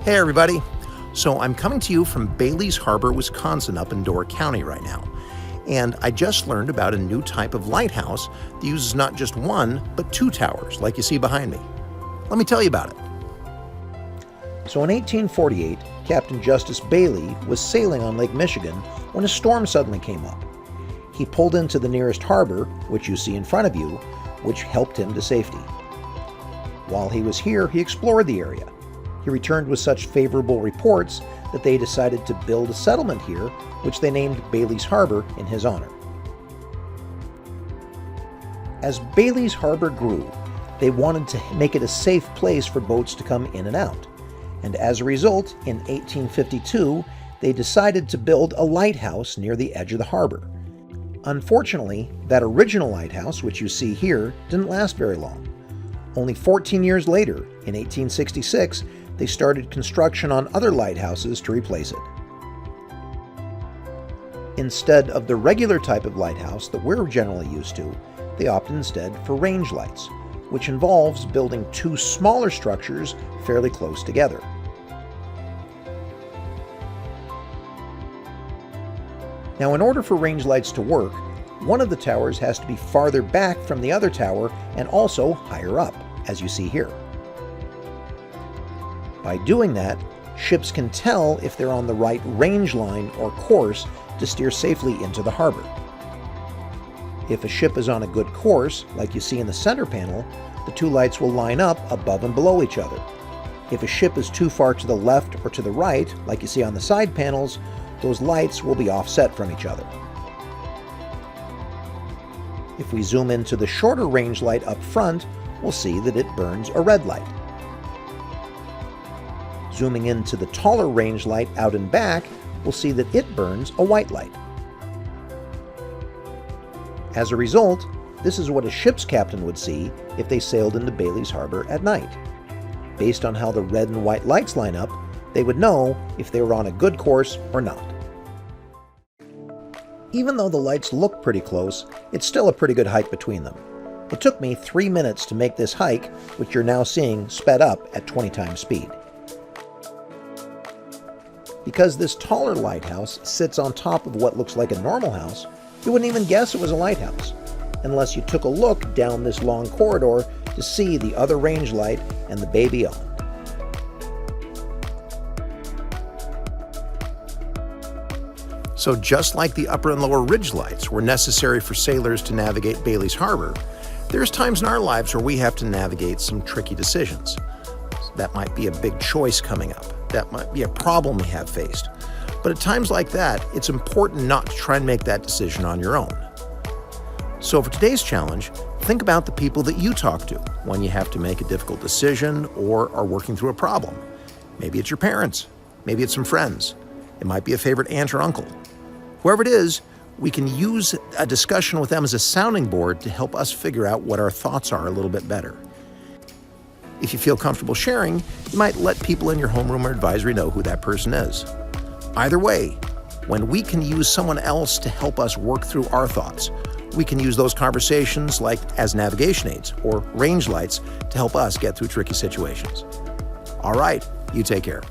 Hey everybody! So I'm coming to you from Bailey's Harbor, Wisconsin up in Door County right now. And I just learned about a new type of lighthouse that uses not just one, but two towers, like you see behind me. Let me tell you about it. So in 1848, Captain Justice Bailey was sailing on Lake Michigan when a storm suddenly came up. He pulled into the nearest harbor, which you see in front of you, which helped him to safety. While he was here, he explored the area. He returned with such favorable reports that they decided to build a settlement here, which they named Bailey's Harbor in his honor. As Bailey's Harbor grew, they wanted to make it a safe place for boats to come in and out. And as a result, in 1852, they decided to build a lighthouse near the edge of the harbor. Unfortunately, that original lighthouse, which you see here, didn't last very long. Only 14 years later, in 1866, they started construction on other lighthouses to replace it. Instead of the regular type of lighthouse that we're generally used to, they opted instead for range lights, which involves building two smaller structures fairly close together. Now, in order for range lights to work, one of the towers has to be farther back from the other tower and also higher up, as you see here. By doing that, ships can tell if they're on the right range line or course to steer safely into the harbor. If a ship is on a good course, like you see in the center panel, the two lights will line up above and below each other. If a ship is too far to the left or to the right, like you see on the side panels, those lights will be offset from each other. If we zoom into the shorter range light up front, we'll see that it burns a red light. Zooming into the taller range light out and back, we'll see that it burns a white light. As a result, this is what a ship's captain would see if they sailed into Bailey's Harbor at night. Based on how the red and white lights line up, they would know if they were on a good course or not. Even though the lights look pretty close, it's still a pretty good hike between them. It took me 3 minutes to make this hike, which you're now seeing sped up at 20 times speed. Because this taller lighthouse sits on top of what looks like a normal house, you wouldn't even guess it was a lighthouse, unless you took a look down this long corridor to see the other range light and the bay beyond. So just like the upper and lower ridge lights were necessary for sailors to navigate Bailey's Harbor, there's times in our lives where we have to navigate some tricky decisions. That might be a big choice coming up. That might be a problem we have faced. But at times like that, it's important not to try and make that decision on your own. So for today's challenge, think about the people that you talk to when you have to make a difficult decision or are working through a problem. Maybe it's your parents. Maybe it's some friends. It might be a favorite aunt or uncle. Whoever it is, we can use a discussion with them as a sounding board to help us figure out what our thoughts are a little bit better. If you feel comfortable sharing, you might let people in your homeroom or advisory know who that person is. Either way, when we can use someone else to help us work through our thoughts, we can use those conversations like as navigation aids or range lights to help us get through tricky situations. All right, you take care.